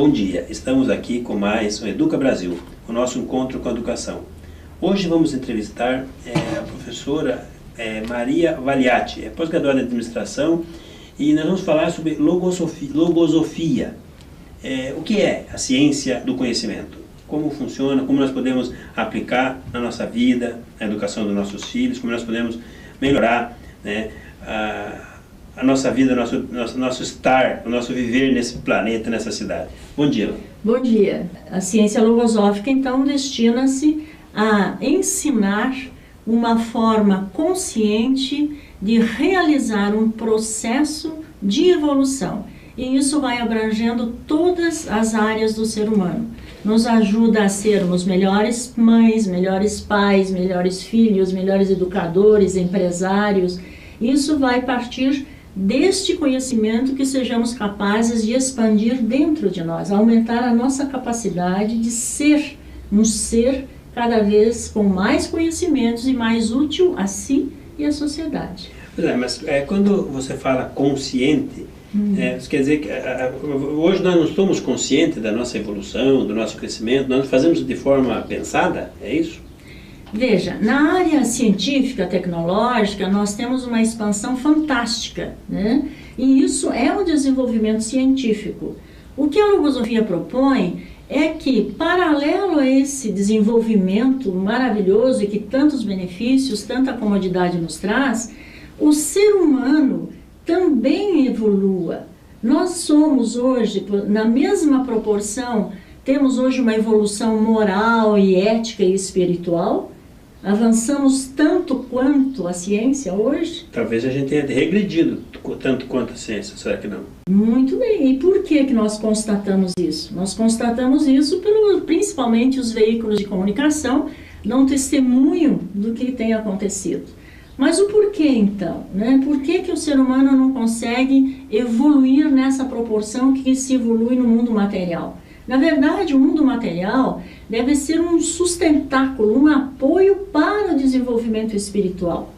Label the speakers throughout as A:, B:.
A: Bom dia, estamos aqui com mais um Educa Brasil, o nosso encontro com a educação. Hoje vamos entrevistar a professora Maria Valiati, pós-graduada em administração, e nós vamos falar sobre logosofia. O que é a ciência do conhecimento? Como funciona, como nós podemos aplicar na nossa vida, na educação dos nossos filhos, como nós podemos melhorar, né, a nossa vida, nosso estar, o nosso viver nesse planeta, nessa cidade. Bom dia.
B: Bom dia. A ciência logosófica, então, destina-se a ensinar uma forma consciente de realizar um processo de evolução. E isso vai abrangendo todas as áreas do ser humano. Nos ajuda a sermos melhores mães, melhores pais, melhores filhos, melhores educadores, empresários. Isso vai partir deste conhecimento que sejamos capazes de expandir dentro de nós, aumentar a nossa capacidade de ser um ser cada vez com mais conhecimentos e mais útil a si e à sociedade.
A: Pois é, mas quando você fala consciente, isso quer dizer que hoje nós não estamos conscientes da nossa evolução, do nosso crescimento, nós fazemos de forma pensada, é isso?
B: Veja, na área científica, tecnológica, nós temos uma expansão fantástica, né? E isso é um desenvolvimento científico. O que a logosofia propõe é que, paralelo a esse desenvolvimento maravilhoso e que tantos benefícios, tanta comodidade nos traz, o ser humano também evolua. Nós somos hoje, na mesma proporção, temos hoje uma evolução moral e ética e espiritual. Avançamos tanto quanto a ciência hoje?
A: Talvez a gente tenha regredido tanto quanto a ciência, será que não?
B: Muito bem. E por que nós constatamos isso? Nós constatamos isso principalmente os veículos de comunicação dão testemunho do que tem acontecido. Mas o porquê então? Né? Por que o ser humano não consegue evoluir nessa proporção que se evolui no mundo material? Na verdade, o mundo material deve ser um sustentáculo, um apoio para o desenvolvimento espiritual.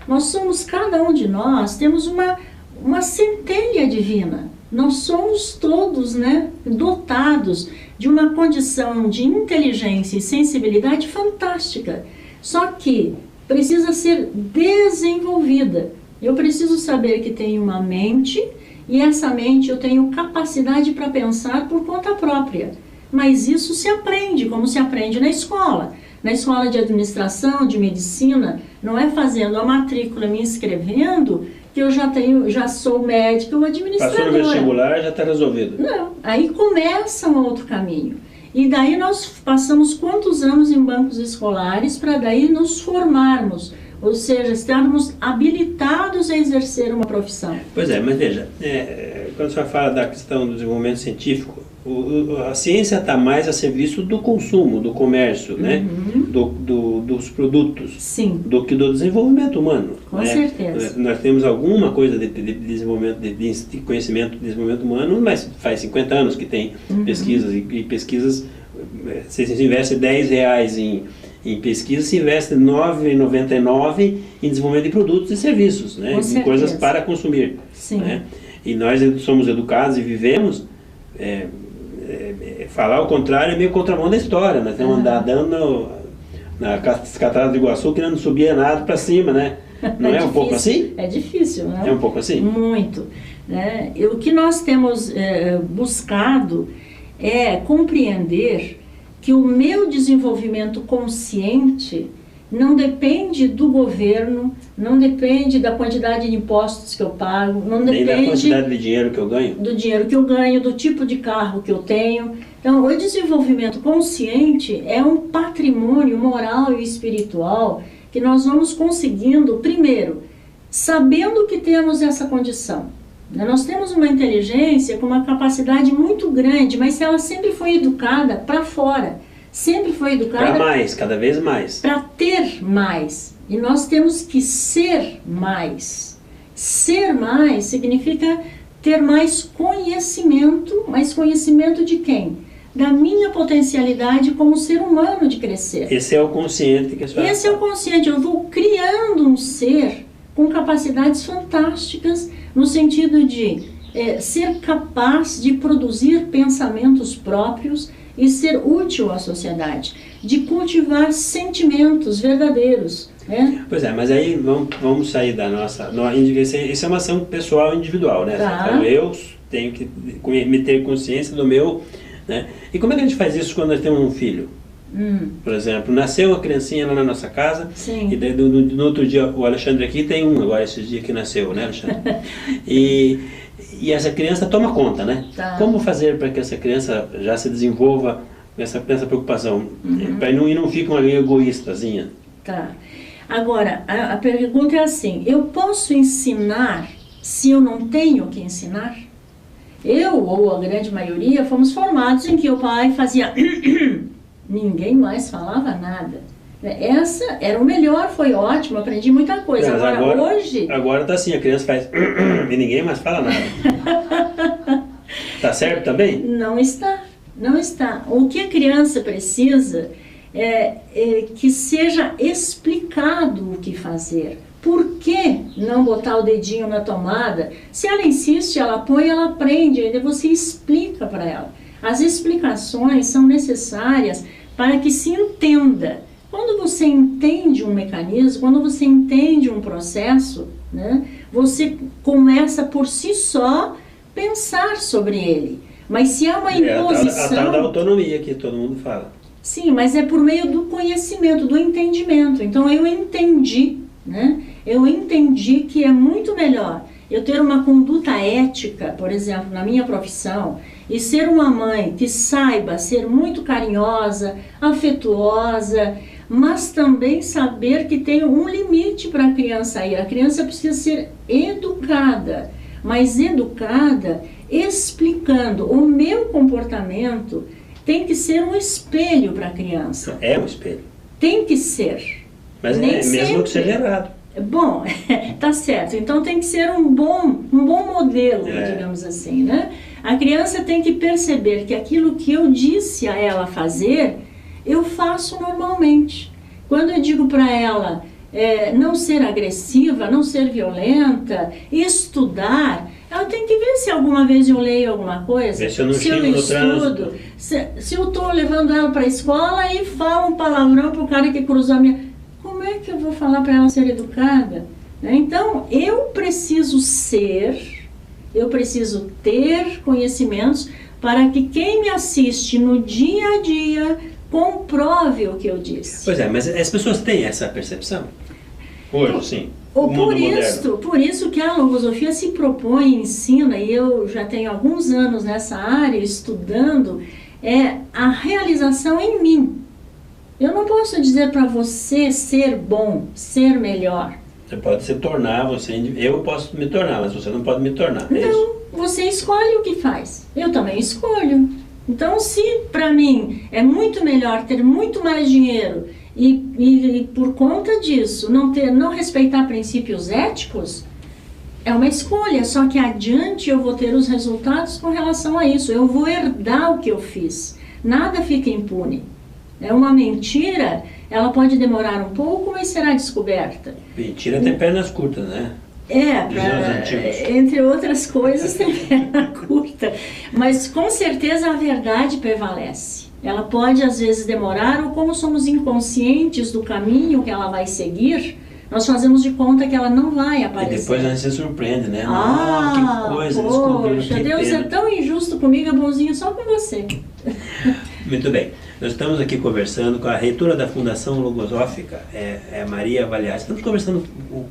B: Nós somos, cada um de nós, temos uma centelha divina. Nós somos todos, né, dotados de uma condição de inteligência e sensibilidade fantástica. Só que precisa ser desenvolvida. Eu preciso saber que tenho uma mente, e essa mente eu tenho capacidade para pensar por conta própria. Mas isso se aprende, como se aprende na escola. Na escola de administração, de medicina, não é fazendo a matrícula, me inscrevendo, que eu já sou médica ou administradora.
A: Passou no vestibular, já está resolvido.
B: Não, aí começa um outro caminho. E daí nós passamos quantos anos em bancos escolares para daí nos formarmos, ou seja, estarmos habilitados a exercer uma profissão.
A: Pois é, mas veja, quando você fala da questão do desenvolvimento científico, a ciência está mais a serviço do consumo, do comércio, né? Dos produtos,
B: sim,
A: do que do desenvolvimento humano.
B: Com certeza.
A: Nós temos alguma coisa de desenvolvimento, de conhecimento de desenvolvimento humano, mas faz 50 anos que tem pesquisas, e pesquisas, se você investe R$10 em pesquisa, se investe R$ 9,99 em desenvolvimento de produtos e serviços, né? Em coisas para consumir.
B: Sim.
A: Né? E nós somos educados e vivemos, falar o contrário é meio contramão da história. Nós temos andando na Cataratas do Iguaçu querendo subir nada para cima, né? Não é um pouco assim?
B: É difícil, né?
A: É um pouco assim?
B: Muito. Né? O que nós temos buscado é compreender que o meu desenvolvimento consciente não depende do governo, não depende da quantidade de impostos que eu pago, não depende
A: nem da quantidade de dinheiro que eu ganho.
B: Do dinheiro que eu ganho, do tipo de carro que eu tenho. Então, o desenvolvimento consciente é um patrimônio moral e espiritual que nós vamos conseguindo, primeiro, sabendo que temos essa condição. Nós temos uma inteligência com uma capacidade muito grande, mas ela sempre foi educada para fora. Sempre foi educada
A: para mais, cada vez mais.
B: Para ter mais. E nós temos que ser mais. Ser mais significa ter mais conhecimento. Mais conhecimento de quem? Da minha potencialidade como ser humano de crescer.
A: Esse é o consciente que a senhora
B: Esse é o consciente. Eu vou criando um ser com capacidades fantásticas, no sentido de ser capaz de produzir pensamentos próprios e ser útil à sociedade, de cultivar sentimentos verdadeiros. Né?
A: Pois é, mas aí vamos sair da nossa... Isso é uma ação pessoal individual, né?
B: Tá.
A: Então, eu tenho que me ter consciência do meu... Né? E como é que a gente faz isso quando nós temos um filho? Por exemplo, nasceu uma criancinha lá na nossa casa.
B: Sim.
A: E daí, no outro dia, o Alexandre aqui tem agora esses dias que nasceu, né, Alexandre? e essa criança toma conta, né?
B: Tá.
A: Como fazer para que essa criança já se desenvolva essa preocupação? E não fique uma egoístazinha.
B: Tá. Agora, a pergunta é assim, eu posso ensinar se eu não tenho que ensinar? Eu, ou a grande maioria, fomos formados em que o pai fazia... Ninguém mais falava nada. Essa era o melhor, foi ótimo, aprendi muita coisa. Agora hoje...
A: Agora tá assim, a criança faz... e ninguém mais fala nada. Tá certo também?
B: Não está, não está. O que a criança precisa é que seja explicado o que fazer. Por que não botar o dedinho na tomada? Se ela insiste, ela põe, ela aprende, aí você explica para ela. As explicações são necessárias para que se entenda. Quando você entende um mecanismo, quando você entende um processo, né, você começa por si só pensar sobre ele. Mas se há uma imposição...
A: A tal da autonomia que todo mundo fala.
B: Sim, mas é por meio do conhecimento, do entendimento. Então eu entendi, né? Eu entendi que é muito melhor eu ter uma conduta ética, por exemplo, na minha profissão, e ser uma mãe que saiba ser muito carinhosa, afetuosa, mas também saber que tem um limite para a criança ir. A criança precisa ser educada, mas educada explicando. O meu comportamento tem que ser um espelho para a criança.
A: É um espelho.
B: Tem que ser.
A: Mas mesmo que seja errado.
B: Bom, tá certo. Então tem que ser um bom modelo, digamos assim, né? A criança tem que perceber que aquilo que eu disse a ela fazer, eu faço normalmente. Quando eu digo para ela não ser agressiva, não ser violenta, estudar, ela tem que ver se alguma vez eu leio alguma coisa,
A: se eu não
B: se eu estudo, se eu estou levando ela para a escola e falo um palavrão para o cara que cruzou a minha... Como é que eu vou falar para ela ser educada? Então, eu preciso ter conhecimentos para que quem me assiste no dia a dia comprove o que eu disse.
A: Pois é, mas as pessoas têm essa percepção? Hoje, sim.
B: Por isso que a logosofia se propõe, ensina, e eu já tenho alguns anos nessa área estudando, a realização em mim. Eu não posso dizer para você ser bom, ser melhor.
A: Você pode se tornar, eu posso me tornar, mas você não pode me tornar.
B: Não, você escolhe o que faz. Eu também escolho. Então, se para mim é muito melhor ter muito mais dinheiro e por conta disso não respeitar princípios éticos, é uma escolha. Só que adiante eu vou ter os resultados com relação a isso. Eu vou herdar o que eu fiz. Nada fica impune. É uma mentira, ela pode demorar um pouco, mas será descoberta.
A: Mentira tem pernas curtas, né?
B: Entre outras coisas tem perna curta. Mas com certeza a verdade prevalece. Ela pode às vezes demorar, ou como somos inconscientes do caminho que ela vai seguir, nós fazemos de conta que ela não vai aparecer.
A: E depois a gente se surpreende, né? Que coisa,
B: poxa, Deus é tão injusto comigo, é bonzinho só com você.
A: Muito bem. Nós estamos aqui conversando com a reitora da Fundação Logosófica, Maria Valiati. Estamos conversando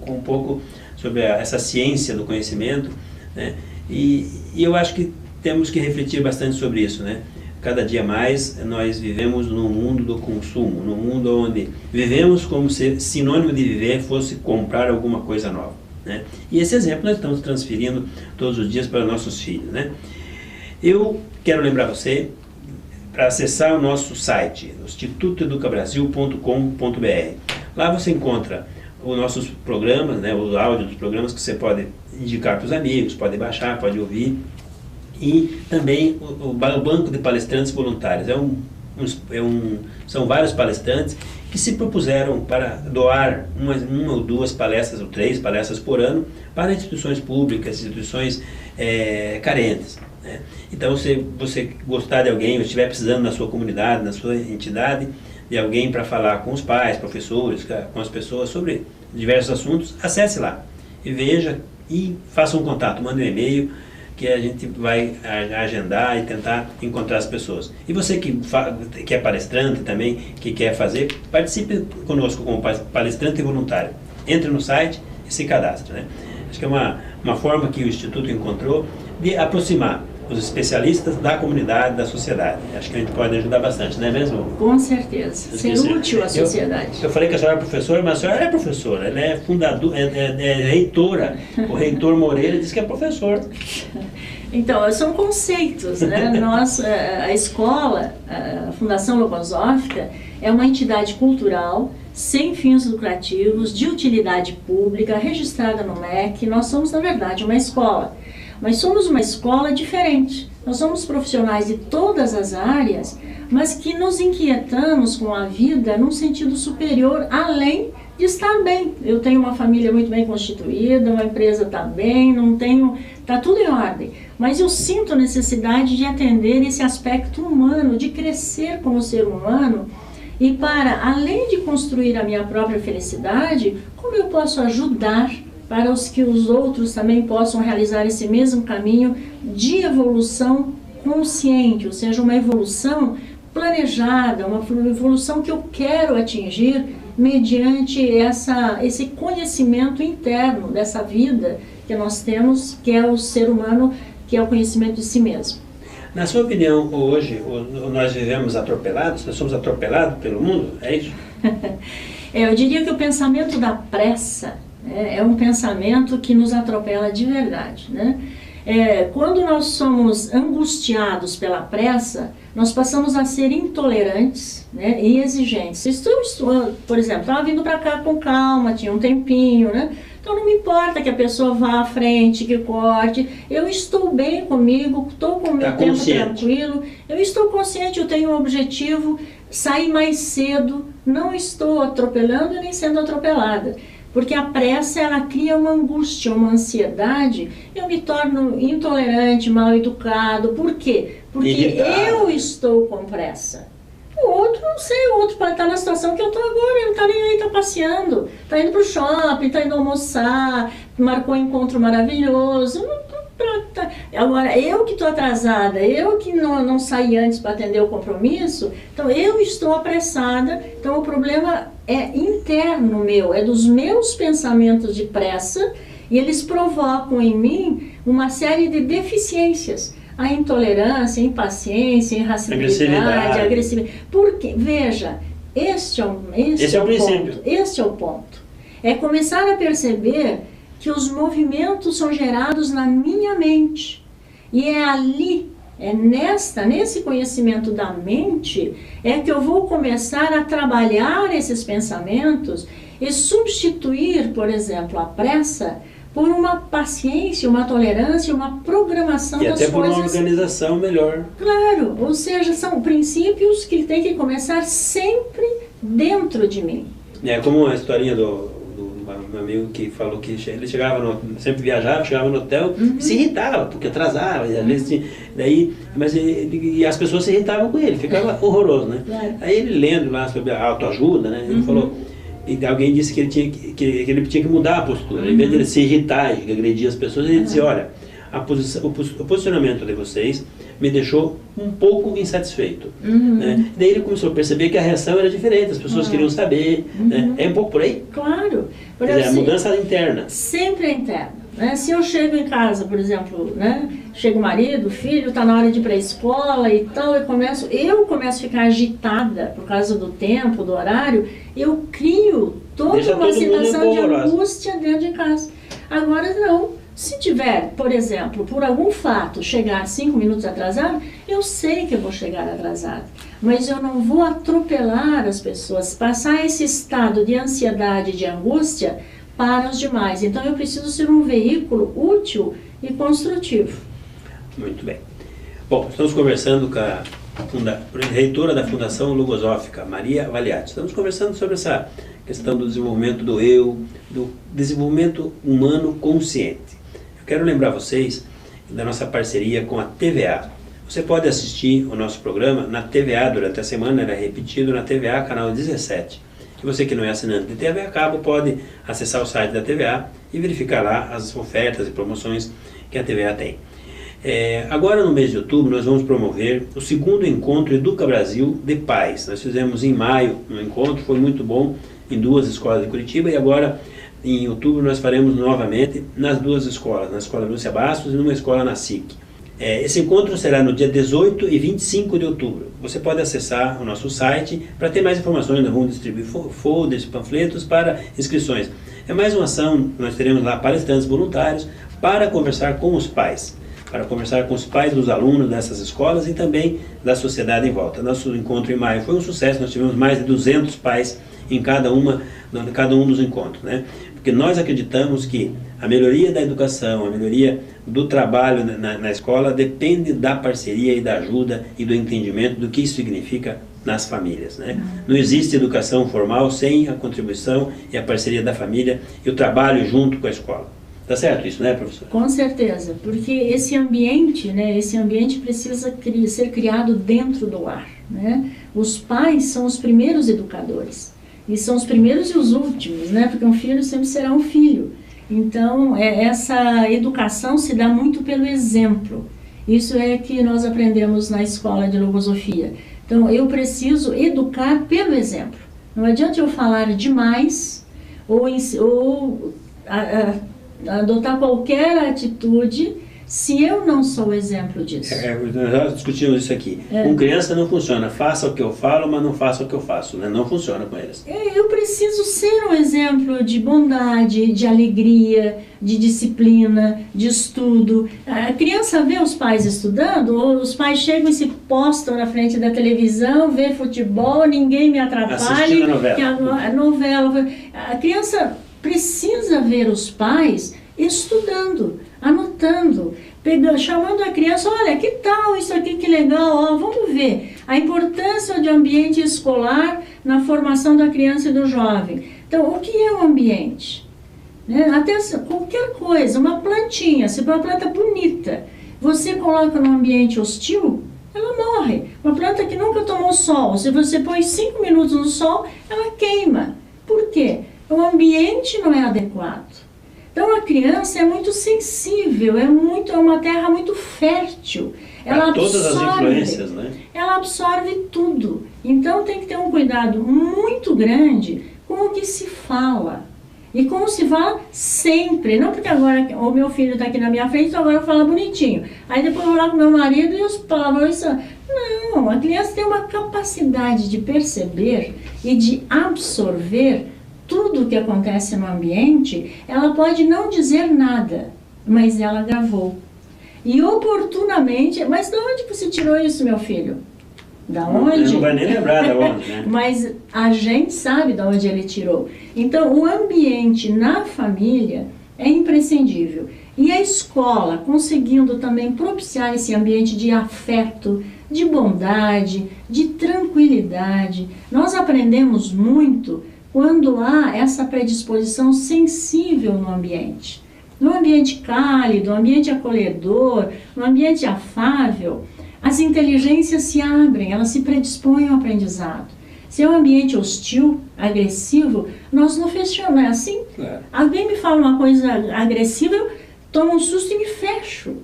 A: um pouco sobre essa ciência do conhecimento, né? E eu acho que temos que refletir bastante sobre isso, né? Cada dia mais nós vivemos num mundo do consumo, num mundo onde vivemos como se sinônimo de viver fosse comprar alguma coisa nova, né? E esse exemplo nós estamos transferindo todos os dias para nossos filhos, né? Eu quero lembrar você para acessar o nosso site, institutoeducabrasil.com.br. Lá você encontra os nossos programas, né, os áudios dos programas que você pode indicar para os amigos, pode baixar, pode ouvir. E também o banco de palestrantes voluntários. São vários palestrantes que se propuseram para doar uma ou duas palestras, ou 3 palestras por ano, para instituições públicas, instituições carentes, né? Então, se você gostar de alguém, ou estiver precisando na sua comunidade, na sua entidade, de alguém para falar com os pais, professores, com as pessoas sobre diversos assuntos, acesse lá e veja e faça um contato, mande um e-mail, que a gente vai agendar e tentar encontrar as pessoas. E você que é palestrante também, que quer fazer, participe conosco como palestrante e voluntário. Entre no site e se cadastre, né? Acho que é uma forma que o Instituto encontrou de aproximar os especialistas da comunidade, da sociedade. Acho que a gente pode ajudar bastante, não é mesmo?
B: Com certeza. Ser útil à sociedade.
A: Eu falei que a senhora é professora, mas a senhora é professora, ela é fundadora, é reitora. O reitor Moreira disse que é professor.
B: Então, são conceitos, né? A escola, a Fundação Logosófica, é uma entidade cultural sem fins lucrativos, de utilidade pública, registrada no MEC. Nós somos, na verdade, uma escola. Mas somos uma escola diferente. Nós somos profissionais de todas as áreas, mas que nos inquietamos com a vida num sentido superior, além de estar bem. Eu tenho uma família muito bem constituída, uma empresa está bem, está tudo em ordem. Mas eu sinto a necessidade de atender esse aspecto humano, de crescer como ser humano, e para, além de construir a minha própria felicidade, como eu posso ajudar para que os outros também possam realizar esse mesmo caminho de evolução consciente, ou seja, uma evolução planejada, uma evolução que eu quero atingir mediante esse conhecimento interno dessa vida que nós temos, que é o ser humano, que é o conhecimento de si mesmo.
A: Na sua opinião, hoje, nós vivemos atropelados? Nós somos atropelados pelo mundo? É isso?
B: Eu diria que o pensamento da pressa é um pensamento que nos atropela de verdade, né? Quando nós somos angustiados pela pressa, nós passamos a ser intolerantes, né, e exigentes. Por exemplo, estava vindo para cá com calma, tinha um tempinho, né? Então não me importa que a pessoa vá à frente, que corte, eu estou bem comigo, estou com o meu tempo tranquilo, eu estou consciente, eu tenho um objetivo, sair mais cedo, não estou atropelando e nem sendo atropelada. Porque a pressa, ela cria uma angústia, uma ansiedade, eu me torno intolerante, mal educado. Por quê? Porque eu estou com pressa. O outro, não sei, o outro pode estar na situação que eu estou agora, ele não está nem aí, está passeando, está indo para o shopping, está indo almoçar, marcou um encontro maravilhoso. Agora, eu que estou atrasada, eu que não saí antes para atender o compromisso, então eu estou apressada, então o problema é interno meu, é dos meus pensamentos de pressa, e eles provocam em mim uma série de deficiências. A intolerância, a impaciência, a irascibilidade, a agressividade. Porque, veja, este é o ponto. Este é o ponto. É começar a perceber que os movimentos são gerados na minha mente. E é ali, nesse conhecimento da mente, é que eu vou começar a trabalhar esses pensamentos e substituir, por exemplo, a pressa por uma paciência, uma tolerância, uma programação das coisas.
A: E até por uma organização melhor.
B: Claro, ou seja, são princípios que têm que começar sempre dentro de mim.
A: É como a historinha do meu amigo que falou que ele chegava, sempre viajava, chegava no hotel, se irritava, porque atrasava, e às vezes e as pessoas se irritavam com ele, ficava horroroso, né?
B: Claro.
A: Aí ele lendo lá sobre a autoajuda, né? Ele falou, e alguém disse que ele tinha que mudar a postura, em vez de ele se irritar e agredir as pessoas, ele dizia, olha, o posicionamento de vocês me deixou um pouco insatisfeito. Né? Daí ele começou a perceber que a reação era diferente, as pessoas queriam saber. Né? É um pouco por aí?
B: Claro.
A: Quer dizer, a mudança interna.
B: Sempre é interna. Né? Se eu chego em casa, por exemplo, né? Chega o marido, o filho, está na hora de ir para a escola e tal, eu começo a ficar agitada por causa do tempo, do horário, eu crio toda uma situação de angústia dentro de casa. Agora não. Se tiver, por exemplo, por algum fato, chegar 5 minutos atrasado, eu sei que eu vou chegar atrasado, mas eu não vou atropelar as pessoas, passar esse estado de ansiedade, de angústia para os demais. Então eu preciso ser um veículo útil e construtivo.
A: Muito bem. Bom, estamos conversando com a reitora da Fundação Logosófica, Maria Valiati. Estamos conversando sobre essa questão do desenvolvimento do eu, do desenvolvimento humano consciente. Eu quero lembrar vocês da nossa parceria com a TVA. Você pode assistir o nosso programa na TVA durante a semana, ele é repetido na TVA, canal 17. E você que não é assinante de TV a cabo pode acessar o site da TVA e verificar lá as ofertas e promoções que a TVA tem. Agora no mês de outubro nós vamos promover o segundo encontro Educa Brasil de Pais. Nós fizemos em maio um encontro, foi muito bom, em 2 escolas de Curitiba, e agora em outubro nós faremos novamente nas 2 escolas, na Escola Lúcia Bastos e numa escola na SIC. Esse encontro será no dia 18 e 25 de outubro. Você pode acessar o nosso site para ter mais informações. Nós vamos distribuir folders, panfletos para inscrições. É mais uma ação, nós teremos lá palestrantes voluntários para conversar com os pais. Para conversar com os pais dos alunos dessas escolas e também da sociedade em volta. Nosso encontro em maio foi um sucesso, nós tivemos mais de 200 pais em cada um dos encontros, né? Porque nós acreditamos que a melhoria da educação, a melhoria do trabalho na escola depende da parceria e da ajuda e do entendimento do que isso significa nas famílias, né? Não existe educação formal sem a contribuição e a parceria da família e o trabalho junto com a escola. Tá certo isso, né, professor?
B: Com certeza, porque esse ambiente, né, precisa ser criado dentro do lar, né? Os pais são os primeiros educadores, e são os primeiros e os últimos, né? Porque um filho sempre será um filho. Então, essa educação se dá muito pelo exemplo. Isso é que nós aprendemos na escola de logosofia. Então, eu preciso educar pelo exemplo. Não adianta eu falar demais ou adotar qualquer atitude se eu não sou o exemplo disso.
A: Nós já discutimos isso aqui. Com criança não funciona. Faça o que eu falo, mas não faça o que eu faço, né? Não funciona com eles.
B: Eu preciso ser um exemplo de bondade, de alegria, de disciplina, de estudo. A criança vê os pais estudando, ou os pais chegam e se postam na frente da televisão, vê futebol, ninguém me atrapalhe.
A: Assistindo a
B: novela. A criança precisa ver os pais estudando, anotando, chamando a criança, olha, que tal isso aqui, que legal, ó, vamos ver a importância do ambiente escolar na formação da criança e do jovem. Então, o que é o ambiente? Né? Até qualquer coisa, uma plantinha, se for uma planta bonita, você coloca num ambiente hostil, ela morre. Uma planta que nunca tomou sol, se você põe 5 minutos no sol, ela queima. Por quê? O ambiente não é adequado. Então a criança é muito sensível, é uma terra muito fértil. Ela absorve todas as influências, né? Ela absorve tudo. Então tem que ter um cuidado muito grande com o que se fala. E como se fala sempre. Não porque agora o meu filho está aqui na minha frente, então agora eu falo bonitinho. Aí depois eu vou lá com meu marido e os palavrões são... Não, a criança tem uma capacidade de perceber e de absorver tudo o que acontece no ambiente. Ela pode não dizer nada, mas ela gravou. E oportunamente... Mas de onde você tirou isso, meu filho? Da onde?
A: Ele não vai nem lembrar de onde, né?
B: Mas a gente sabe de onde ele tirou. Então, o ambiente na família é imprescindível. E a escola, conseguindo também propiciar esse ambiente de afeto, de bondade, de tranquilidade. Nós aprendemos muito quando há essa predisposição sensível no ambiente. No ambiente cálido, no ambiente acolhedor, no ambiente afável, as inteligências se abrem, elas se predispõem ao aprendizado. Se é um ambiente hostil, agressivo, nós não fechamos, não é assim? Alguém me fala uma coisa agressiva, eu tomo um susto e me fecho.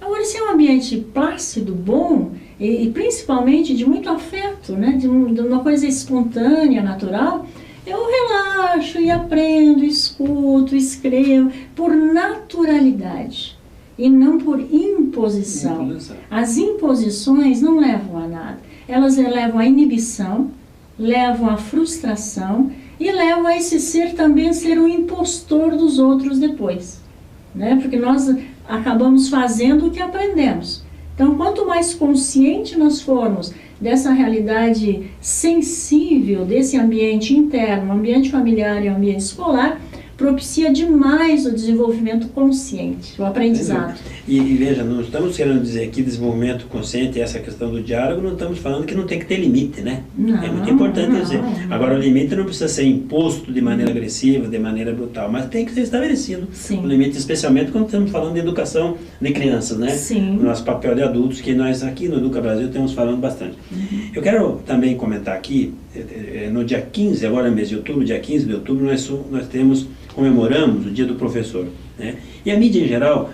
B: Agora, se é um ambiente plácido, bom, e principalmente de muito afeto, né? de uma coisa espontânea, natural, eu relaxo e aprendo, escuto, escrevo, por naturalidade e não por imposição. As imposições não levam a nada. Elas levam à inibição, levam à frustração e levam a esse ser também ser um impostor dos outros depois. Né? Porque nós acabamos fazendo o que aprendemos. Então, quanto mais consciente nós formos dessa realidade sensível, desse ambiente interno, ambiente familiar e ambiente escolar, propicia demais o desenvolvimento consciente, o aprendizado.
A: E veja, não estamos querendo dizer aqui desenvolvimento consciente, essa questão do diálogo, não estamos falando que não tem que ter limite, né?
B: Não,
A: é muito importante dizer. Agora, o limite não precisa ser imposto de maneira agressiva, de maneira brutal, mas tem que ser estabelecido.
B: Sim.
A: O limite, especialmente quando estamos falando de educação de crianças, né?
B: Sim.
A: O nosso papel de adultos, que nós aqui no Educa Brasil temos falando bastante. Eu quero também comentar aqui, no dia 15, agora mês de outubro, dia 15 de outubro, nós comemoramos o Dia do Professor, né? E a mídia em geral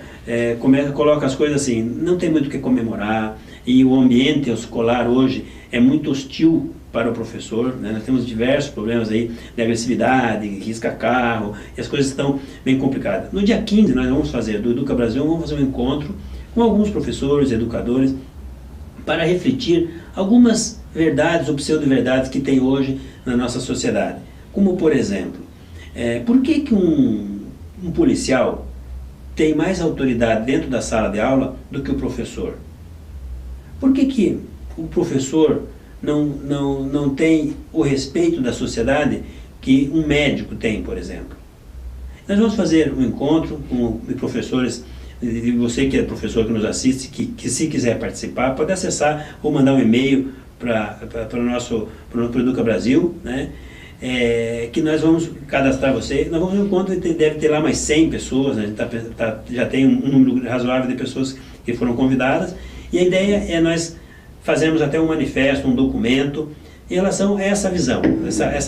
A: coloca as coisas assim, não tem muito o que comemorar, e o ambiente escolar hoje é muito hostil para o professor, né? Nós temos diversos problemas aí de agressividade, risca-carro, e as coisas estão bem complicadas. No dia 15 nós vamos fazer, do Educa Brasil, vamos fazer um encontro com alguns professores, educadores, para refletir algumas verdades ou pseudo-verdades que tem hoje na nossa sociedade. Como, por exemplo, por que um policial tem mais autoridade dentro da sala de aula do que o professor? Por que o professor não tem o respeito da sociedade que um médico tem, por exemplo? Nós vamos fazer um encontro com professores, e você que é professor que nos assiste, que se quiser participar, pode acessar ou mandar um e-mail para o Educa Brasil, né? Que nós vamos cadastrar você. Nós vamos um encontro e deve ter lá mais 100 pessoas, né? Já tem um número razoável de pessoas que foram convidadas, e a ideia é nós fazermos até um manifesto, um documento em relação a essa visão,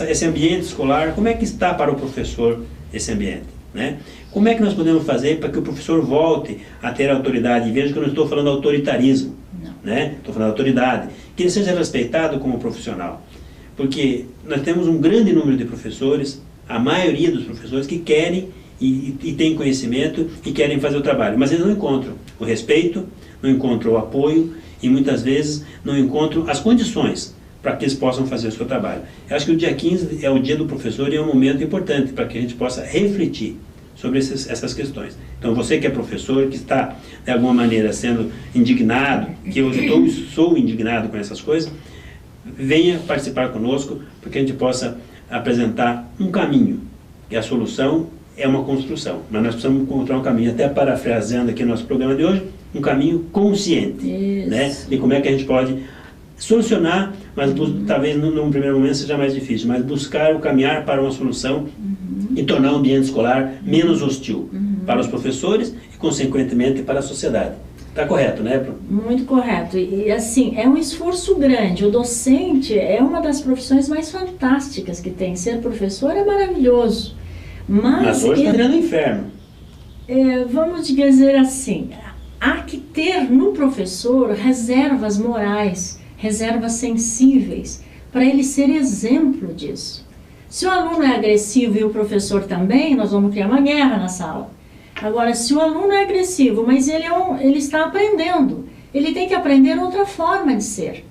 A: esse ambiente escolar, como é que está para o professor esse ambiente, né? Como é que nós podemos fazer para que o professor volte a ter autoridade? E veja que eu não estou falando de autoritarismo, né? Estou falando de autoridade, que ele seja respeitado como profissional. Porque nós temos um grande número de professores, a maioria dos professores que querem e têm conhecimento e querem fazer o trabalho, mas eles não encontram o respeito, não encontram o apoio e muitas vezes não encontram as condições para que eles possam fazer o seu trabalho. Eu acho que o dia 15 é o dia do professor e é um momento importante para que a gente possa refletir sobre essas questões. Então, você que é professor, que está, de alguma maneira, sendo indignado, que eu sou indignado com essas coisas, venha participar conosco, para que a gente possa apresentar um caminho. E a solução é uma construção, mas nós precisamos encontrar um caminho, até parafraseando aqui no nosso programa de hoje, um caminho consciente, né? E como é que a gente pode solucionar, mas talvez num primeiro momento seja mais difícil, mas buscar o caminhar para uma solução e tornar o ambiente escolar menos hostil para os professores e, consequentemente, para a sociedade. Está correto, né, Pro?
B: Muito correto. E, assim, é um esforço grande. O docente é uma das profissões mais fantásticas que tem. Ser professor é maravilhoso.
A: Mas hoje está virando um inferno.
B: Vamos dizer assim, há que ter no professor reservas morais, reservas sensíveis, para ele ser exemplo disso. Se o aluno é agressivo e o professor também, nós vamos criar uma guerra na sala. Agora, se o aluno é agressivo, mas ele está aprendendo, ele tem que aprender outra forma de ser.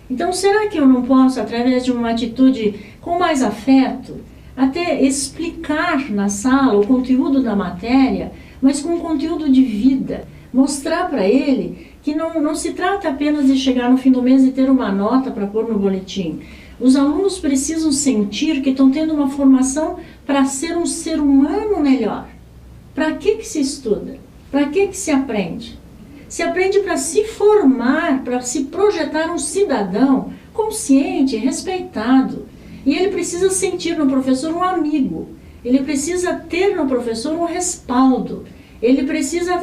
B: Então, será que eu não posso, através de uma atitude com mais afeto, até explicar na sala o conteúdo da matéria, mas com conteúdo de vida, mostrar para ele que não se trata apenas de chegar no fim do mês e ter uma nota para pôr no boletim. Os alunos precisam sentir que estão tendo uma formação para ser um ser humano melhor. Para que se estuda? Para que se aprende? Se aprende para se formar, para se projetar um cidadão consciente, respeitado. E ele precisa sentir no professor um amigo. Ele precisa ter no professor um respaldo. Ele precisa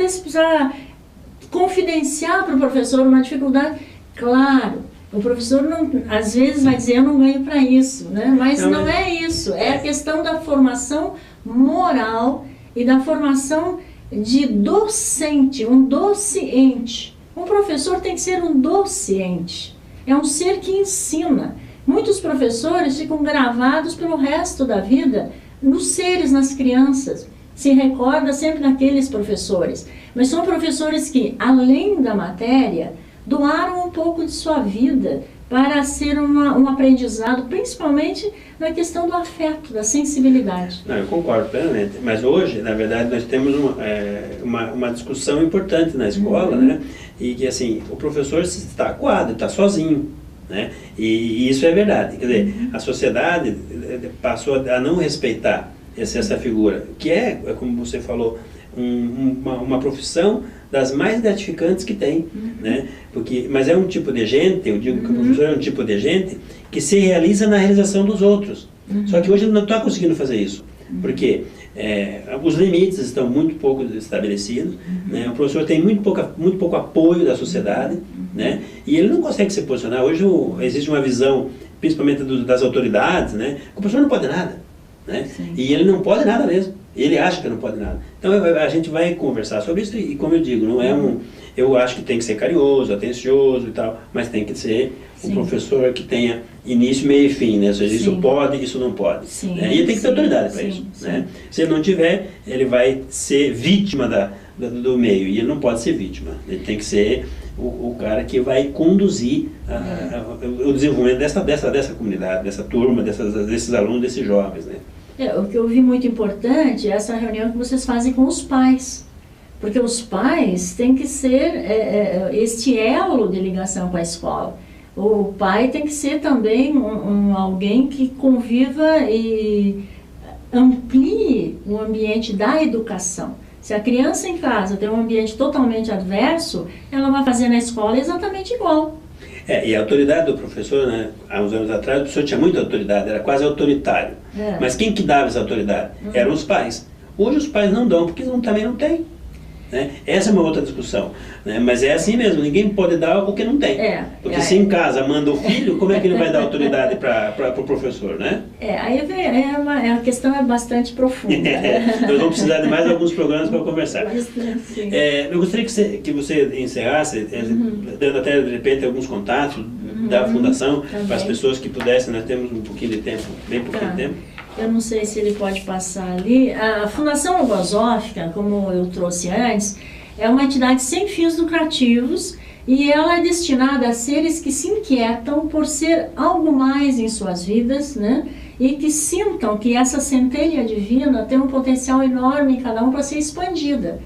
B: confidenciar para o professor uma dificuldade. Claro, o professor às vezes vai dizer, eu não ganho para isso, né? Mas não é isso. É a questão da formação moral e da formação de docente, um docente. Um professor tem que ser um docente. É um ser que ensina. Muitos professores ficam gravados pelo resto da vida nos seres, nas crianças. Se recorda sempre daqueles professores. Mas são professores que, além da matéria, doaram um pouco de sua vida para ser um aprendizado, principalmente na questão do afeto, da sensibilidade.
A: Não, eu concordo plenamente. Mas hoje, na verdade, nós temos uma discussão importante na escola, né? E que, assim, o professor está acuado, está sozinho, né? E isso é verdade. Quer dizer, a sociedade passou a não respeitar essa figura, que como você falou, uma profissão das mais gratificantes que tem, né? Mas é um tipo de gente, eu digo que o professor é um tipo de gente que se realiza na realização dos outros. Só que hoje ele não está conseguindo fazer isso, porque os limites estão muito pouco estabelecidos, né? O professor tem muito pouco apoio da sociedade, né? E ele não consegue se posicionar. Hoje existe uma visão, principalmente das autoridades, né? Que o professor não pode nada, né? E ele não pode nada mesmo. Ele acha que não pode nada. Então a gente vai conversar sobre isso e, como eu digo, não é eu acho que tem que ser carinhoso, atencioso e tal, mas tem que ser um professor que tenha início, meio e fim, né? Ou seja, isso pode, isso não pode. Né? E ele tem que ter autoridade para isso. Né? Se ele não tiver, ele vai ser vítima do meio, e ele não pode ser vítima. Ele tem que ser o cara que vai conduzir o desenvolvimento dessa comunidade, dessa turma, desses alunos, desses jovens, né?
B: O que eu vi muito importante é essa reunião que vocês fazem com os pais, porque os pais têm que ser este elo de ligação com a escola. O pai tem que ser também alguém que conviva e amplie o ambiente da educação. Se a criança em casa tem um ambiente totalmente adverso, ela vai fazer na escola exatamente igual.
A: E a autoridade do professor, né, há uns anos atrás, o professor tinha muita autoridade, era quase autoritário. Mas quem que dava essa autoridade? Eram os pais. Hoje os pais não dão, porque também não têm. Né? Essa é uma outra discussão. Né? Mas é assim mesmo, ninguém pode dar o que não tem. Porque se em casa manda o filho, como é que ele vai dar autoridade para o professor, né?
B: A questão é bastante profunda.
A: Nós vamos precisar de mais alguns programas para conversar. Eu gostaria que você encerrasse, dando até de repente alguns contatos da Fundação, para as pessoas que pudessem. Nós temos um pouquinho de tempo, bem pouquinho de tempo.
B: Eu não sei se ele pode passar ali. A Fundação Logosófica, como eu trouxe antes, é uma entidade sem fins lucrativos e ela é destinada a seres que se inquietam por ser algo mais em suas vidas, né? E que sintam que essa centelha divina tem um potencial enorme em cada um para ser expandida.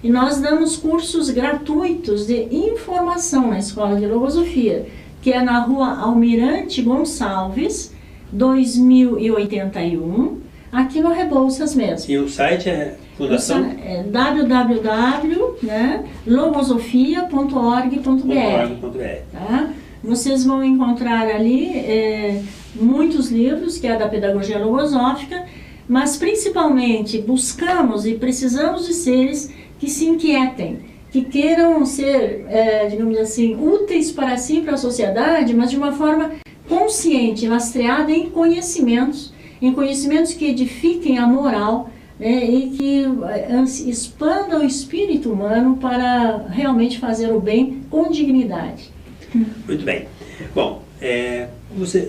B: E nós damos cursos gratuitos de informação na Escola de Logosofia, que é na Rua Almirante Gonçalves, 2081, aqui no Rebouças mesmo.
A: E o site é Fundação?
B: www.logosofia.org.br. Tá? Vocês vão encontrar ali muitos livros, que é da pedagogia logosófica, mas principalmente buscamos e precisamos de seres que se inquietem, que queiram ser, digamos assim, úteis para si e para a sociedade, mas de uma forma consciente, lastreada em conhecimentos que edifiquem a moral, né, e que expandam o espírito humano para realmente fazer o bem com dignidade.
A: Muito bem. Bom,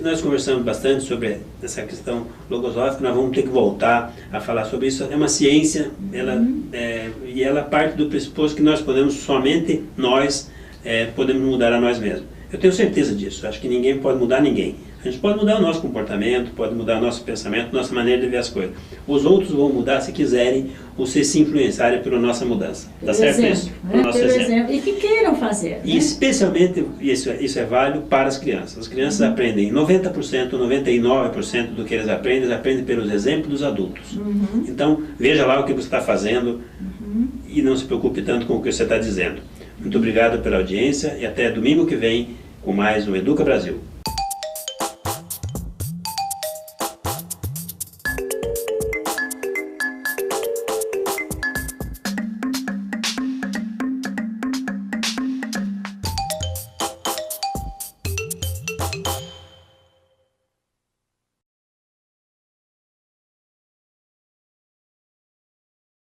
A: nós conversamos bastante sobre essa questão logosófica, nós vamos ter que voltar a falar sobre isso. É uma ciência, e ela parte do pressuposto que nós podemos, somente nós, podemos mudar a nós mesmos. Eu tenho certeza disso, acho que ninguém pode mudar ninguém. A gente pode mudar o nosso comportamento, pode mudar o nosso pensamento, nossa maneira de ver as coisas. Os outros vão mudar se quiserem ou se influenciarem pela nossa mudança. Tá certo isso?
B: Pelo nosso exemplo. E que queiram fazer.
A: E especialmente, isso é válido para as crianças. As crianças aprendem 90%, 99% do que eles aprendem pelos exemplos dos adultos. Então, veja lá o que você está fazendo e não se preocupe tanto com o que você está dizendo. Muito obrigado pela audiência e até domingo que vem com mais um Educa Brasil.